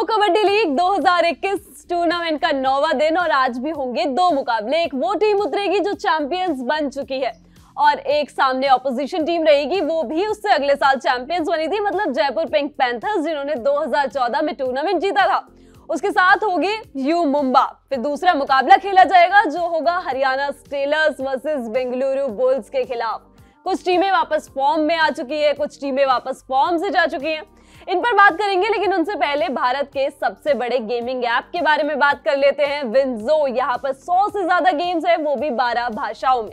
Pro kabaddi league 2021 tournament का 9वां दिन और आज भी होंगे 2 मुकाबले। एक वो टीम उतरेगी जो चैंपियंस बन चुकी है और एक सामने ऑपोजिशन टीम रहेगी, वो भी उससे अगले साल चैंपियंस बनी थी, मतलब जयपुर पिंक पैंथर्स जिन्होंने 2014 में टूर्नामेंट जीता था। उसके साथ होगी यू मुंबा। फिर दूसरा मुकाबला खेला जाएगा जो होगा हरियाणा स्टेलर्स वर्सेस बेंगलुरु बुल्स के खिलाफ। कुछ टीमें वापस फॉर्म में आ चुकी है, कुछ टीमें वापस फॉर्म से जा चुकी हैं। इन पर बात करेंगे, लेकिन उनसे पहले भारत के सबसे बड़े गेमिंग ऐप के बारे में बात कर लेते हैं, विंजो। यहाँ पर 100 से ज्यादा गेम्स है, वो भी 12 भाषाओं में।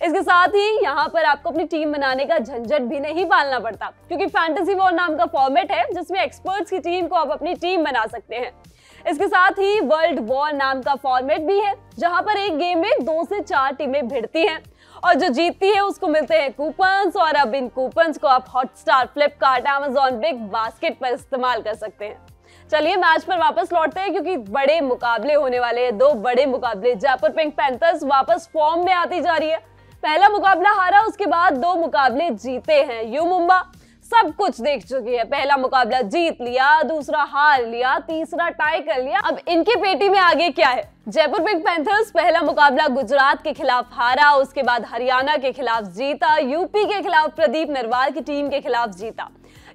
इसके साथ ही यहाँ पर आपको अपनी टीम बनाने का झंझट भी नहीं पालना पड़ता, क्योंकि फैंटेसी वॉर नाम का फॉर्मेट है जिसमें एक्सपर्ट्स की टीम को आप अपनी टीम बना सकते हैं। इसके साथ ही वर्ल्ड वॉर नाम का फॉर्मेट भी है, जहां पर एक गेम में 2 से 4 टीमें भिड़ती हैं और जो जीतती है उसको मिलते हैं कूपन्स। और अब इन कूपन्स को आप Hotstar, Flipkart, Amazon, big basket पर इस्तेमाल कर सकते हैं। चलिए मैच पर वापस लौटते हैं, क्योंकि बड़े मुकाबले होने वाले हैं, 2 बड़े मुकाबले। जयपुर पिंक पैंथर्स वापस फॉर्म में आती जा रही है। पहला मुकाबला हारा, उसके बाद 2 मुकाबले जीते हैं। यू मुंबा सब कुछ देख चुकी है, पहला मुकाबला जीत लिया, दूसरा हार लिया, तीसरा टाई कर लिया। अब इनकी पेटी में आगे क्या है? जयपुर पिंक पैंथर्स पहला मुकाबला गुजरात के खिलाफ हारा, उसके बाद हरियाणा के खिलाफ जीता, यूपी के खिलाफ प्रदीप नरवाल की टीम के खिलाफ जीता।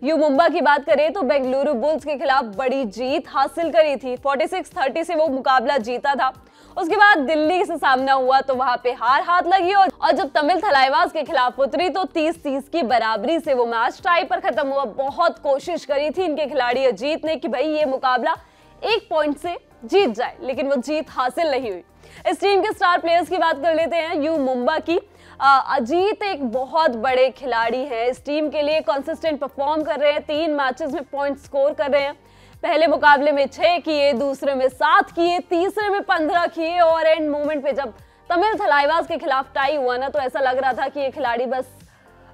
यू मुंबा की बात करें तो बेंगलुरु बुल्स के खिलाफ बड़ी जीत हासिल करी थी, 46-30 से वो मुकाबला जीता था। उसके बाद दिल्ली से सामना हुआ तो वहां पे हार हाथ लगी और जब तमिल थलाइवास के खिलाफ उतरी तो 30-30 की बराबरी से वो मैच टाई पर खत्म हुआ। बहुत कोशिश करी थी इनके खिलाड़ी अजीत ने कि भाई ये मुकाबला 1 पॉइंट से जीत जाए, लेकिन वो जीत हासिल नहीं हुई। इस टीम के स्टार प्लेयर्स की बात कर लेते हैं, यू मुंबा की। अजीत एक बहुत बड़े खिलाड़ी हैं, इस टीम के लिए कंसिस्टेंट परफॉर्म कर रहे हैं, 3 मैचेस में पॉइंट स्कोर कर रहे हैं। पहले मुकाबले में 6 किए, दूसरे में 7 किए, तीसरे में 15 किए और एंड मोमेंट पे जब तमिल थलाइवास के खिलाफ टाई हुआ ना, तो ऐसा लग रहा था कि ये खिलाड़ी बस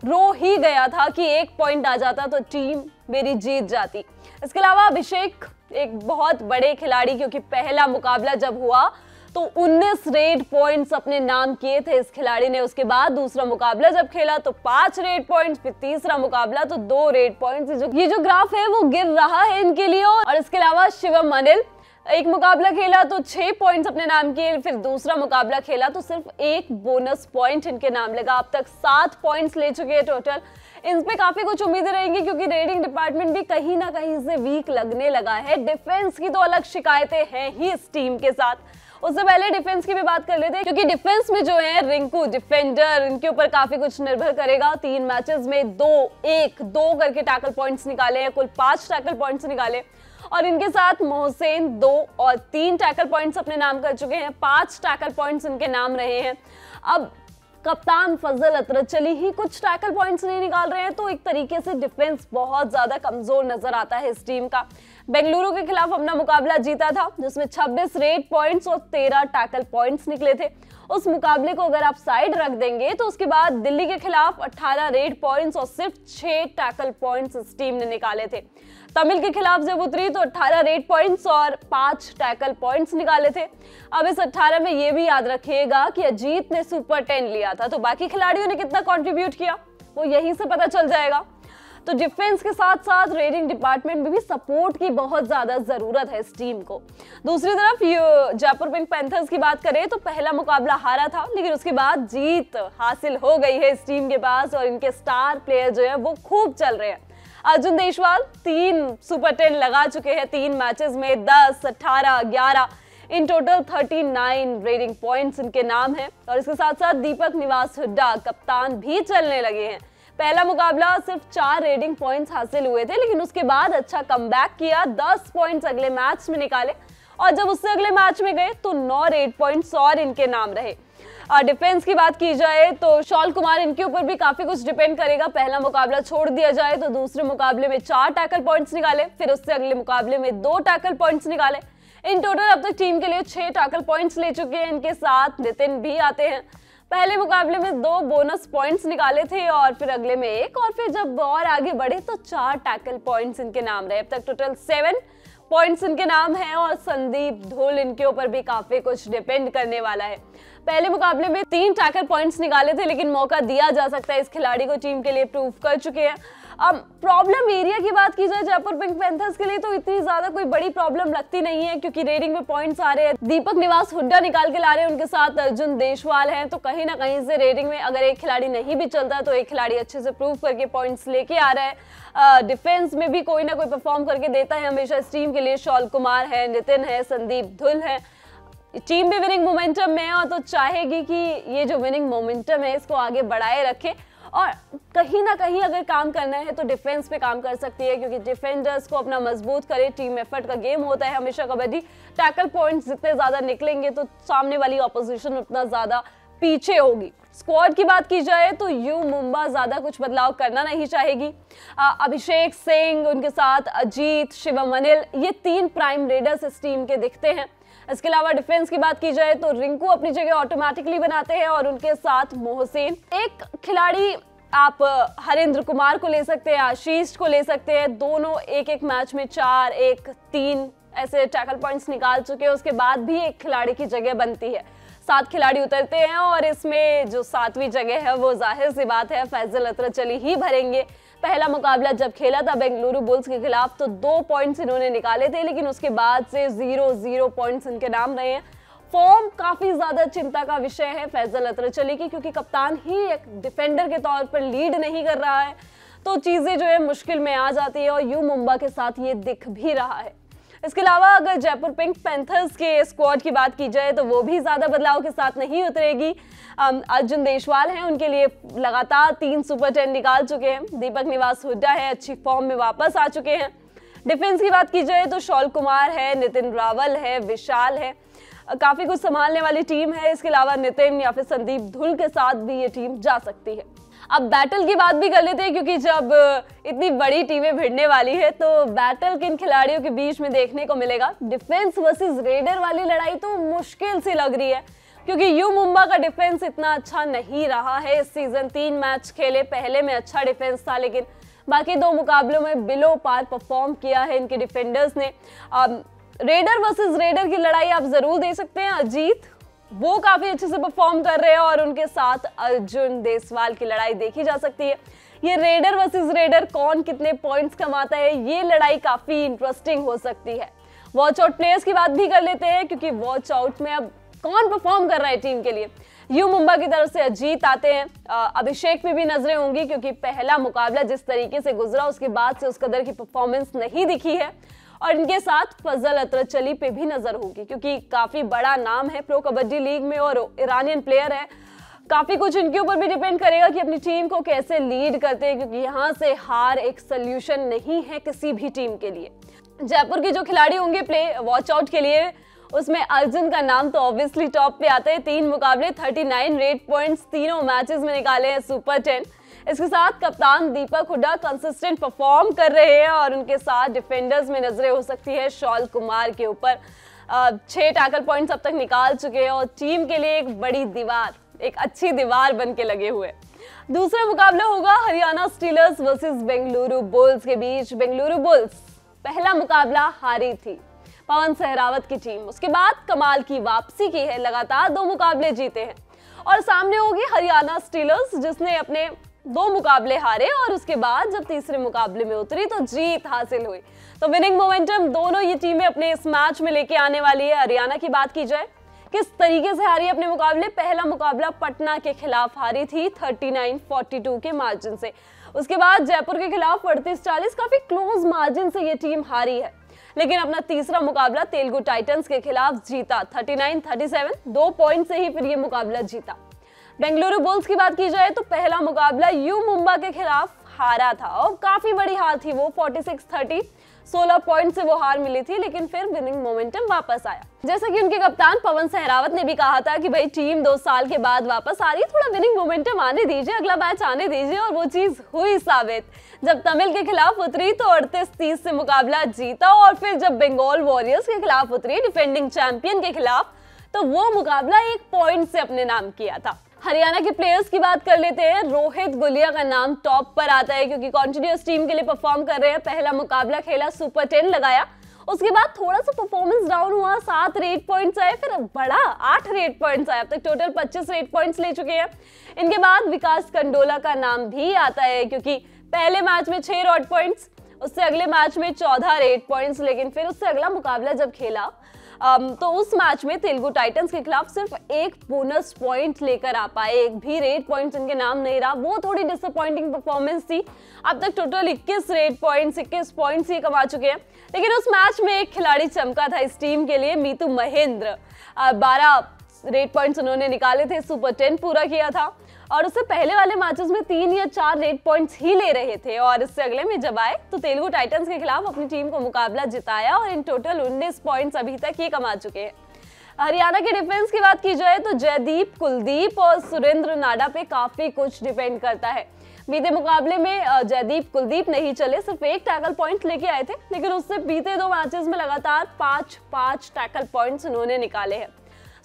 रो ही गया था कि 1 पॉइंट आ जाता तो टीम मेरी जीत जाती। इसके अलावा अभिषेक एक बहुत बड़े खिलाड़ी, क्योंकि पहला मुकाबला जब हुआ तो 19 रेड पॉइंट्स अपने नाम किए थे इस खिलाड़ी ने। उसके बाद दूसरा मुकाबला जब खेला तो 5 रेड पॉइंट्स, फिर तीसरा मुकाबला तो 2 रेड पॉइंट्स। ये जो ग्राफ है वो गिर रहा है इनके लिए। और इसके अलावा शिवम अनिल एक मुकाबला खेला तो 6 पॉइंट्स अपने नाम किए, फिर दूसरा मुकाबला खेला तो सिर्फ 1 बोनस पॉइंट इनके नाम लगा। अब तक 7 पॉइंट्स ले चुके हैं टोटल। इन पे काफी कुछ उम्मीदें रहेंगी, क्योंकि रेडिंग डिपार्टमेंट भी कहीं ना कहीं से वीक लगने लगा है। डिफेंस की तो अलग शिकायतें हैं ही इस टीम के साथ। उससे पहले डिफेंस की भी बात कर लेते हैं, क्योंकि डिफेंस में जो है रिंकू डिफेंडर, इनके ऊपर काफी कुछ निर्भर करेगा। 3 मैचेस में 2-1-2 करके टैकल पॉइंट्स निकाले हैं, कुल 5 टैकल पॉइंट्स निकाले और इनके साथ मोहसेन 2 और 3 टैकल पॉइंट्स अपने नाम कर चुके हैं, 5 टैकल पॉइंट्स इनके नाम रहे हैं। अब कप्तान फजल अतरचली ही कुछ टैकल पॉइंट्स नहीं निकाल रहे हैं, तो एक तरीके से डिफेंस बहुत ज्यादा कमजोर नजर आता है इस टीम का। बेंगलुरु के खिलाफ अपना मुकाबला जीता था, जिसमें 26 रेड पॉइंट्स और 13 टैकल पॉइंट्स निकले थे। उस मुकाबले को अगर आप साइड रख देंगे तो उसके बाद दिल्ली के खिलाफ 18 रेड पॉइंट्स और सिर्फ 6 टैकल पॉइंट्स इस टीम ने निकाले थे। तमिल के खिलाफ जब उतरी तो 18 रेड पॉइंट्स और 5 टैकल पॉइंट्स निकाले थे। अब इस 18 में ये भी याद रखिएगा कि अजीत ने सुपर 10 लिया था, तो बाकी खिलाड़ियों ने कितना कंट्रीब्यूट किया वो यहीं से पता चल जाएगा। तो डिफेंस के साथ साथ रेडिंग डिपार्टमेंट में भी सपोर्ट की बहुत ज्यादा जरूरत है इस टीम को। दूसरी तरफ जयपुर पिंक पैंथर्स की बात करें तो पहला मुकाबला हारा था, लेकिन उसके बाद जीत हासिल हो गई है इस टीम के पास और इनके स्टार प्लेयर जो है वो खूब चल रहे हैं। अर्जुन देशवाल 3 सुपर 10 लगा चुके हैं 3 मैचेस में, 10, 18, 11 इन टोटल 39 रेटिंग पॉइंट्स इनके नाम है। और इसके साथ साथ दीपक निवास हुड्डा कप्तान भी चलने लगे हैं। पहला मुकाबला सिर्फ 4 रेटिंग पॉइंट्स हासिल हुए थे, लेकिन उसके बाद अच्छा कमबैक किया, 10 पॉइंट्स अगले मैच में निकाले और जब उससे अगले मैच में गए तो 9 रेड पॉइंट्स और इनके नाम रहे। डिफेंस की बात की जाए तो शॉल कुमार, इनके ऊपर भी काफी कुछ डिपेंड करेगा। पहला मुकाबला छोड़ दिया जाए तो दूसरे मुकाबले में 4 टैकल पॉइंट्स निकाले, फिर उससे अगले मुकाबले में 2 टैकल पॉइंट्स निकाले। इन टोटल अब तक टीम के लिए 6 टैकल पॉइंट्स ले चुके हैं। इनके साथ नितिन भी आते हैं। पहले मुकाबले में 2 बोनस पॉइंट्स निकाले थे और फिर अगले में 1 और फिर जब और आगे बढ़े तो 4 टैकल पॉइंट्स इनके नाम रहे। अब तक टोटल 7 पॉइंट्स इनके नाम हैं और संदीप धुल इनके ऊपर भी काफी कुछ डिपेंड करने वाला है। पहले मुकाबले में 3 टैकल पॉइंट्स निकाले थे, लेकिन मौका दिया जा सकता है इस खिलाड़ी को, टीम के लिए प्रूव कर चुके हैं। प्रॉब्लम एरिया की बात की जाए जयपुर पिंक पैंथर्स के लिए तो इतनी ज्यादा कोई बड़ी प्रॉब्लम लगती नहीं है, क्योंकि रेटिंग में पॉइंट्स आ रहे हैं। दीपक निवास हुड्डा निकाल के ला रहे हैं, उनके साथ अर्जुन देशवाल हैं, तो कहीं ना कहीं से रेटिंग में अगर एक खिलाड़ी नहीं भी चलता तो एक खिलाड़ी अच्छे से प्रूव करके पॉइंट्स लेके आ रहा है। डिफेंस में भी कोई ना कोई परफॉर्म करके देता है हमेशा इस टीम के लिए। शॉल कुमार है, नितिन है, संदीप धुल है। टीम भी विनिंग मोमेंटम में है और तो चाहेगी कि ये जो विनिंग मोमेंटम है इसको आगे बढ़ाए रखे, और कहीं ना कहीं अगर काम करना है तो डिफेंस पे काम कर सकती है, क्योंकि डिफेंडर्स को अपना मजबूत करे। टीम एफर्ट का गेम होता है हमेशा कबड्डी। टैकल पॉइंट्स जितने ज्यादा निकलेंगे तो सामने वाली ऑपोजिशन उतना ज्यादा पीछे होगी। स्क्वाड की बात की जाए तो यू मुंबा ज्यादा कुछ बदलाव करना नहीं चाहेगी। अभिषेक सिंह, उनके साथ अजीत, शिवम अनिल, ये 3 प्राइम रेडर्स इस टीम के दिखते हैं। इसके अलावा डिफेंस की बात की जाए तो रिंकू अपनी जगह ऑटोमेटिकली बनाते हैं और उनके साथ मोहसिन। एक खिलाड़ी आप हरेंद्र कुमार को ले सकते हैं, आशीष को ले सकते हैं, दोनों एक एक मैच में 4, 1, 3 ऐसे टैकल पॉइंट्स निकाल चुके हैं। उसके बाद भी एक खिलाड़ी की जगह बनती है, 7 खिलाड़ी उतरते हैं और इसमें जो 7वीं जगह है वो जाहिर सी बात है फैजल अतरचली ही भरेंगे। पहला मुकाबला जब खेला था बेंगलुरु बुल्स के खिलाफ तो 2 पॉइंट्स इन्होंने निकाले थे, लेकिन उसके बाद से 0-0 पॉइंट्स इनके नाम रहे हैं। फॉर्म काफी ज्यादा चिंता का विषय है फैजल अतरचली की, क्योंकि कप्तान ही एक डिफेंडर के तौर पर लीड नहीं कर रहा है, तो चीजें जो है मुश्किल में आ जाती है और यू मुंबा के साथ ये दिख भी रहा है। इसके अलावा अगर जयपुर पिंक पैंथर्स के स्क्वाड की बात की जाए तो वो भी ज्यादा बदलाव के साथ नहीं उतरेगी। अर्जुन देशवाल हैं, उनके लिए लगातार 3 सुपर 10 निकाल चुके हैं। दीपक निवास हुड्डा है, अच्छी फॉर्म में वापस आ चुके हैं। डिफेंस की बात की जाए तो शॉल कुमार है, नितिन रावल है, विशाल है, काफी कुछ संभालने वाली टीम है। इसके अलावा नितिन या फिर संदीप धुल के साथ भी ये टीम जा सकती है। अब बैटल की बात भी कर लेते हैं, क्योंकि जब इतनी बड़ी टीमें भिड़ने वाली है तो बैटल किन खिलाड़ियों के बीच में देखने को मिलेगा। डिफेंस वर्सेस रेडर वाली लड़ाई तो मुश्किल सी लग रही है, क्योंकि यू मुंबा का डिफेंस इतना अच्छा नहीं रहा है इस सीजन। 3 मैच खेले, पहले में अच्छा डिफेंस था, लेकिन बाकी 2 मुकाबलों में बिलो पार परफॉर्म किया है इनके डिफेंडर्स ने। रेडर वर्सेस रेडर की लड़ाई आप जरूर दे सकते हैं। अजीत वो काफी अच्छे से परफॉर्म कर रहे हैं और उनके साथ अर्जुन देशवाल की लड़ाई देखी जा सकती है। ये रेडर वर्सेस रेडर कौन कितने पॉइंट्स कमाता है, ये लड़ाई काफी इंटरेस्टिंग हो सकती है। वॉच आउट प्लेयर्स की बात भी कर लेते हैं, क्योंकि वॉच आउट में अब कौन परफॉर्म कर रहा है टीम के लिए। यू मुंबा की तरफ से अजीत आते हैं, अभिषेक पे भी नजरें होंगी, क्योंकि पहला मुकाबला जिस तरीके से गुजरा उसके बाद से उस कदर की परफॉर्मेंस नहीं दिखी है। और इनके साथ फजल अतरचली पे भी नजर होगी, क्योंकि काफी बड़ा नाम है प्रो कबड्डी लीग में और ईरानियन प्लेयर है। काफी कुछ इनके ऊपर भी डिपेंड करेगा कि अपनी टीम को कैसे लीड करते हैं, क्योंकि यहाँ से हार एक सोल्यूशन नहीं है किसी भी टीम के लिए। जयपुर के जो खिलाड़ी होंगे प्ले वॉच आउट के लिए, उसमें अर्जुन का नाम तो ऑब्वियसली टॉप पे आता है। 3 मुकाबले, 39 रेट पॉइंट्स तीनों मैचेस में निकाले हैं सुपर 10। इसके साथ कप्तान दीपक हुड्डा कंसिस्टेंट परफॉर्म कर रहे हैं और उनके साथ डिफेंडर्स में नजरें हो सकती है शॉल कुमार के ऊपर। 6 टैकल पॉइंट्स अब तक निकाल चुके हैं और टीम के लिए एक बड़ी दीवार, एक अच्छी दीवार बन के लगे हुए। दूसरा मुकाबला होगा Haryana stealers versus Bengaluru bulls के बीच। बेंगलुरु बुल्स पहला मुकाबला हारी थी पवन सहरावत की टीम, उसके बाद कमाल की वापसी की है, लगातार 2 मुकाबले जीते हैं। और सामने होगी हरियाणा स्टीलर्स, जिसने अपने 2 मुकाबले हारे और उसके बाद जब तीसरे मुकाबले में उतरी तो जीत हासिल हुई। तो विनिंग मोमेंटम दोनों ये टीमें अपने इस मैच में लेके आने वाली है। हरियाणा की बात की जाए किस तरीके से हारी अपने मुकाबले, पहला मुकाबला पटना के खिलाफ हारी थी 39-42 के मार्जिन से। उसके बाद जयपुर के खिलाफ 38-40 काफी क्लोज मार्जिन से ये टीम हारी है, लेकिन अपना तीसरा मुकाबला तेलुगु टाइटंस के खिलाफ जीता 39-37, 2 पॉइंट से ही फिर ये मुकाबला जीता। बेंगलुरु बुल्स की बात की जाए तो पहला मुकाबला यू मुंबा के खिलाफ हारा था और काफी बड़ी हार थी वो, 46-30, 16 पॉइंट से वो हार मिली थी, लेकिन फिर विनिंग मोमेंटम वापस आया। जैसा कि उनके कप्तान पवन सहरावत ने भी कहा था कि भाई टीम 2 साल के बाद वापस आ रही है, थोड़ा विनिंग मोमेंटम आने दीजिए, अगला मैच आने दीजिए, और वो चीज हुई साबित। जब तमिल के खिलाफ उतरी तो 38-30 से मुकाबला जीता और फिर जब बंगाल वॉरियर्स के खिलाफ उतरी डिफेंडिंग चैंपियन के खिलाफ, तो वो मुकाबला 1 पॉइंट से अपने नाम किया था। हरियाणा के प्लेयर्स की बात कर लेते हैं। रोहित गुलिया का नाम टॉप पर आता है, क्योंकि कॉन्टिन्यूअस टीम के लिए परफॉर्म कर रहे हैं। पहला मुकाबला खेला, सुपर 10 लगाया, उसके बाद थोड़ा सा परफॉर्मेंस डाउन हुआ, 7 रेट पॉइंट्स आए, फिर बढ़ा 8 रेट पॉइंट्स आए, अब तक टोटल 25 रेट पॉइंट्स ले चुके हैं। इनके बाद विकास कंडोला का नाम भी आता है, क्योंकि पहले मैच में 6 रॉड पॉइंट्स, उससे अगले मैच में 14 रेड पॉइंट्स, लेकिन फिर उससे अगला मुकाबला जब खेला तो उस मैच में तेलुगु टाइटंस के खिलाफ सिर्फ एक बोनस पॉइंट लेकर आ पाए, एक भी रेड पॉइंट्स इनके नाम नहीं रहा। वो थोड़ी डिसअपॉइंटिंग परफॉर्मेंस थी। अब तक टोटल 21 रेड पॉइंट्स, 21 पॉइंट्स ये कमा चुके हैं। लेकिन उस मैच में एक खिलाड़ी चमका था इस टीम के लिए, मीतू महेंद्र। 12 रेड पॉइंट्स उन्होंने निकाले थे, सुपर 10 पूरा किया था और उससे पहले वाले मैचेस में 3 या 4 रेड पॉइंट्स ही ले रहे थे और इससे अगले में जब आए तो तेलुगु टाइटंस के खिलाफ अपनी टीम को मुकाबला जिताया और इन टोटल 19 पॉइंट्स अभी तक ये कमा चुके हैं। हरियाणा के डिफेंस की बात की जाए तो जयदीप, कुलदीप और सुरेंद्र नाडा पे काफी कुछ डिपेंड करता है। बीते मुकाबले में जयदीप, कुलदीप नहीं चले, सिर्फ एक टैकल पॉइंट लेके आए थे, लेकिन उससे बीते 2 मैचेस में लगातार 5-5 टैकल पॉइंट्स उन्होंने निकाले हैं।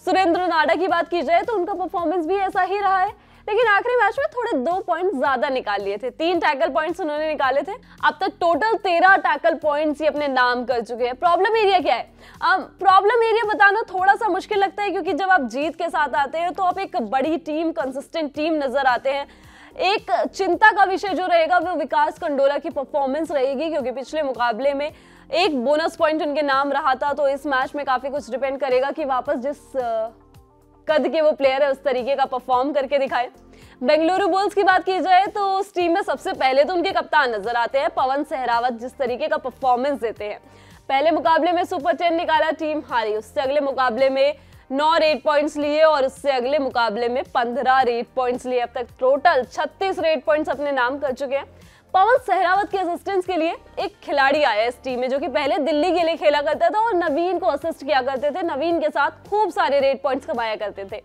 सुरेंद्र नाडा की बात की जाए तो उनका परफॉर्मेंस भी ऐसा ही रहा है, लेकिन आखिरी मैच में थोड़े 2 पॉइंट ज्यादा निकाल लिए थे। 3 टैकल पॉइंट्स उन्होंने निकाले थे। अब तक टोटल 13 टैकल पॉइंट्स ये अपने नाम कर चुके हैं। प्रॉब्लम एरिया क्या है? प्रॉब्लम एरिया बताना थोड़ा सा मुश्किल लगता है, क्योंकि जब आप जीत के साथ आते हैं तो आप एक बड़ी टीम, कंसिस्टेंट टीम नजर आते हैं। एक चिंता का विषय जो रहेगा वो विकास कंडोला की परफॉर्मेंस रहेगी, क्योंकि पिछले मुकाबले में एक बोनस पॉइंट उनके नाम रहा था। तो इस मैच में काफी कुछ डिपेंड करेगा कि वापस जिस कद के वो प्लेयर है उस तरीके का परफॉर्म करके दिखाए। बेंगलुरु बुल्स की बात की जाए तो उस टीम में सबसे पहले तो उनके कप्तान नजर आते हैं पवन सहरावत, जिस तरीके का परफॉर्मेंस देते हैं। पहले मुकाबले में सुपर 10 निकाला, टीम हारी। उससे अगले मुकाबले में 9 रेड पॉइंट्स लिए और उससे अगले मुकाबले में 15 रेड पॉइंट्स लिए। अब तक टोटल 36 रेड पॉइंट्स अपने नाम कर चुके हैं। पवन सहरावत के असिस्टेंस के लिए एक खिलाड़ी आया इस टीम में, जो कि पहले दिल्ली के लिए खेला करता था और नवीन को असिस्ट किया करते थे। नवीन के साथ खूब सारे रेड पॉइंट्स कमाया करते थे।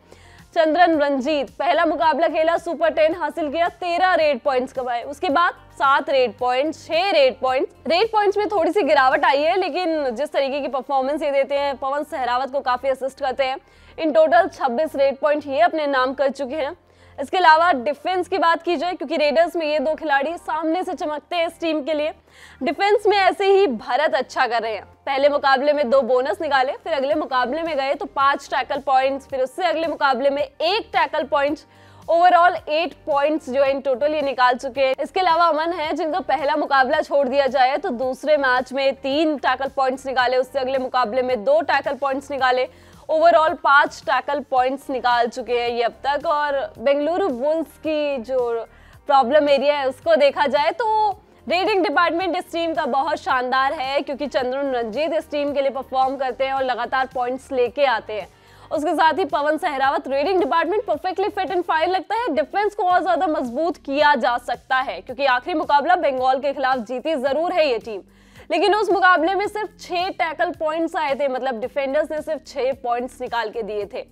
चंद्रन रंजीत पहला मुकाबला खेला, सुपर 10 हासिल किया, 13 रेड पॉइंट्स कमाए। उसके बाद 7 रेड पॉइंट्स, 6 रेड पॉइंट्स में थोड़ी सी गिरावट आई है, लेकिन जिस तरीके की परफॉर्मेंस ये देते हैं, पवन सहरावत को काफी असिस्ट करते हैं। इन टोटल 26 रेड पॉइंट ये अपने नाम कर चुके हैं। इसके अलावा डिफेंस की बात की जाए, क्योंकि रेडर्स में ये 2 खिलाड़ी सामने से चमकते हैं इस टीम के लिए। डिफेंस में ऐसे ही भरत अच्छा कर रहे हैं। पहले मुकाबले में 2 बोनस निकाले, फिर अगले मुकाबले में गए तो 5 टैकल पॉइंट्स, फिर उससे अगले मुकाबले में 1 टैकल पॉइंट्स, ओवरऑल 8 पॉइंट्स जो इन टोटल ये निकाल चुके हैं। इसके अलावा अमन है, जिनका पहला मुकाबला छोड़ दिया जाए तो दूसरे मैच में 3 टैकल पॉइंट्स निकाले, उससे अगले मुकाबले में 2 टैकल पॉइंट्स निकाले, ओवरऑल 5 टैकल पॉइंट्स निकाल चुके हैं ये अब तक। और बेंगलुरु बुल्स की जो प्रॉब्लम एरिया है उसको देखा जाए तो रेटिंग डिपार्टमेंट इस टीम का बहुत शानदार है, क्योंकि चंद्रन रंजीत इस टीम के लिए परफॉर्म करते हैं और लगातार पॉइंट्स लेके आते हैं। उसके साथ ही Pawan Sehrawat, raiding department perfectly fit and fine लगता है। डिफेंस को और ज्यादा मजबूत किया जा सकता है, क्योंकि आखिरी मुकाबला बंगाल के खिलाफ जीती जरूर है ये टीम, लेकिन उस मुकाबले में सिर्फ 6 टैकल पॉइंट्स आए थे, मतलब डिफेंडर्स ने सिर्फ 6 पॉइंट्स निकाल के दिए थे।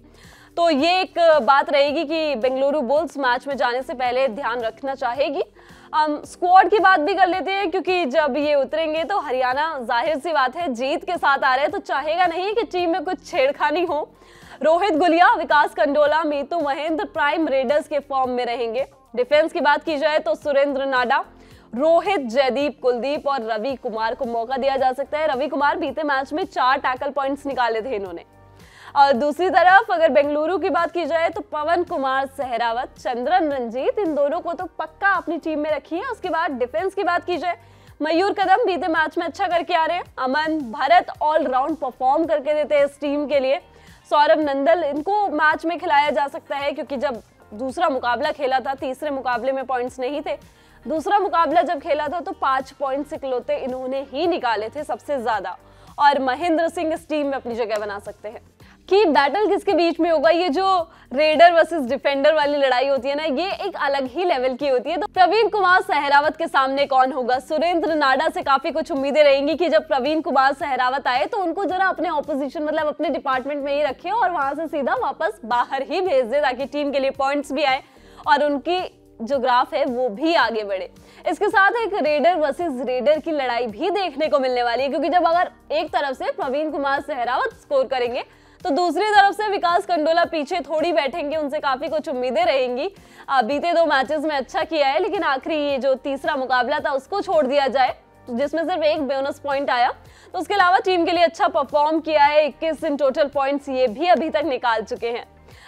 तो ये एक बात रहेगी कि बेंगलुरु बुल्स मैच में जाने से पहले ध्यान रखना चाहेगी। स्क्वाड की बात भी कर लेते हैं, क्योंकि जब ये उतरेंगे तो हरियाणा जाहिर सी बात है जीत के साथ आ रहे हैं, तो चाहेगा नहीं कि टीम में कुछ छेड़खानी हो। रोहित गुलिया, विकास कंडोला, मीतू महेंद्र प्राइम रेडर्स के फॉर्म में रहेंगे। डिफेंस की बात की जाए तो सुरेंद्र नाडा, रोहित, जयदीप, कुलदीप और रवि कुमार को मौका दिया जा सकता है। रवि कुमार बीते मैच में 4 टैकल पॉइंट्स निकाले थे इन्होंने। और दूसरी तरफ अगर बेंगलुरु की बात की जाए तो पवन कुमार सहरावत, चंद्रन रंजीत, इन दोनों को तो पक्का अपनी टीम में रखिए। उसके बाद डिफेंस की बात की जाए, मयूर कदम बीते मैच में अच्छा करके आ रहे हैं। अमन, भरत ऑलराउंड परफॉर्म करके देते हैं इस टीम के लिए। सौरभ नंदल, इनको मैच में खिलाया जा सकता है, क्योंकि जब दूसरा मुकाबला खेला था, तीसरे मुकाबले में पॉइंट्स नहीं थे, दूसरा मुकाबला जब खेला था तो 5 पॉइंट्स इकलौते इन्होंने ही निकाले थे सबसे ज्यादा। और महेंद्र सिंह इस टीम में अपनी जगह बना सकते हैं। कि बैटल किसके बीच में होगा, ये जो रेडर वर्सेस डिफेंडर वाली लड़ाई होती है ना, ये एक अलग ही लेवल की होती है। तो प्रवीण कुमार सहरावत के सामने कौन होगा? सुरेंद्र नाडा से काफी कुछ उम्मीदें रहेंगी कि जब प्रवीण कुमार सहरावत आए तो उनको जरा अपने ऑपोजिशन, मतलब अपने डिपार्टमेंट में ही रखे और वहां से सीधा वापस बाहर ही भेज दे, ताकि टीम के लिए पॉइंट्स भी आए और उनकी जो ग्राफ है वो भी आगे बढ़े। इसके साथ एक रेडर वर्सेस रेडर की लड़ाई भी देखने को मिलने वाली है, क्योंकि जब अगर एक तरफ से प्रवीण कुमार सहरावत स्कोर करेंगे तो दूसरी तरफ से विकास कंडोला पीछे थोड़ी बैठेंगे, उनसे काफी कुछ उम्मीदें रहेंगी। बीते 2 मैचेस में अच्छा किया है, लेकिन आखिरी ये जो तीसरा मुकाबला था उसको छोड़ दिया जाए, जिसमें सिर्फ 1 बोनस पॉइंट आया, तो उसके अलावा टीम के लिए अच्छा परफॉर्म किया है। 21 इन टोटल पॉइंट्स ये भी अभी तक निकाल चुके हैं।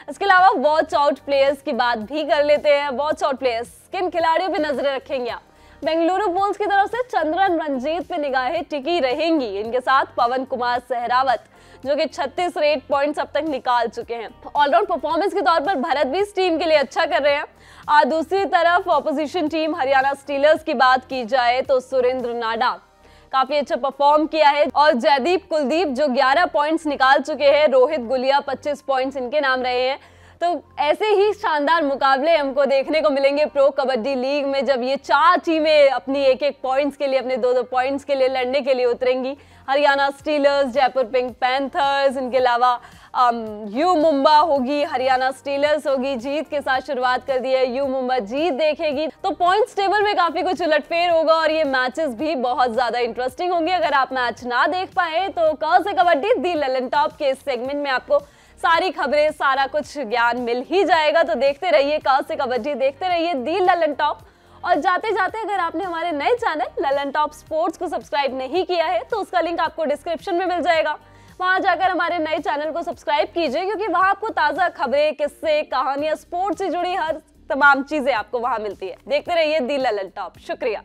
इसके अलावा वॉच आउट प्लेयर्स की बात भी कर लेते हैं। वॉच आउट प्लेयर्स, किन खिलाड़ियों पे नजरें रखेंगे आप? बेंगलुरु बुल्स की तरफ से चंद्रन रंजीत पे निगाहें टिकी रहेंगी। इनके साथ पवन कुमार सहरावत जो कि 36 रेट पॉइंट्स अब तक निकाल चुके हैं। ऑलराउंड परफॉर्मेंस के तौर पर भरत भी इस टीम के लिए अच्छा कर रहे हैं। दूसरी तरफ ऑपोजिशन टीम हरियाणा स्टीलर्स की बात की जाए तो सुरेंद्र नाडा काफी अच्छा परफॉर्म किया है और जयदीप कुलदीप जो 11 पॉइंट्स निकाल चुके हैं, रोहित गुलिया 25 पॉइंट्स इनके नाम रहे हैं। तो ऐसे ही शानदार मुकाबले हमको देखने को मिलेंगे प्रो कबड्डी लीग में, जब ये 4 टीमें अपनी एक पॉइंट्स के लिए, अपने 2 पॉइंट्स के लिए लड़ने के लिए उतरेंगी। Haryana Steelers, Jaipur Pink Panthers, इनके अलावा यू मुंबा होगी, हरियाणा स्टीलर्स होगी। जीत के साथ शुरुआत कर दी है, यू मुंबा जीत देखेगी। तो पॉइंट्स टेबल में काफी कुछ उलटफेर होगा और ये मैचेस भी बहुत ज्यादा इंटरेस्टिंग होंगे। अगर आप मैच ना देख पाए तो क से कबड्डी दी ललन टॉप के इस सेगमेंट में आपको सारी खबरें, सारा कुछ ज्ञान मिल ही जाएगा। तो देखते रहिए क से कबड्डी, देखते रहिए दी ललन टॉप। और जाते जाते अगर आपने हमारे नए चैनल ललन टॉप स्पोर्ट्स को सब्सक्राइब नहीं किया है तो उसका लिंक आपको डिस्क्रिप्शन में मिल जाएगा। वहां जाकर हमारे नए चैनल को सब्सक्राइब कीजिए, क्योंकि वहां आपको ताजा खबरें, किस्से, कहानियां, स्पोर्ट्स से जुड़ी हर तमाम चीजें आपको वहां मिलती है। देखते रहिए दी ललन टॉप। शुक्रिया।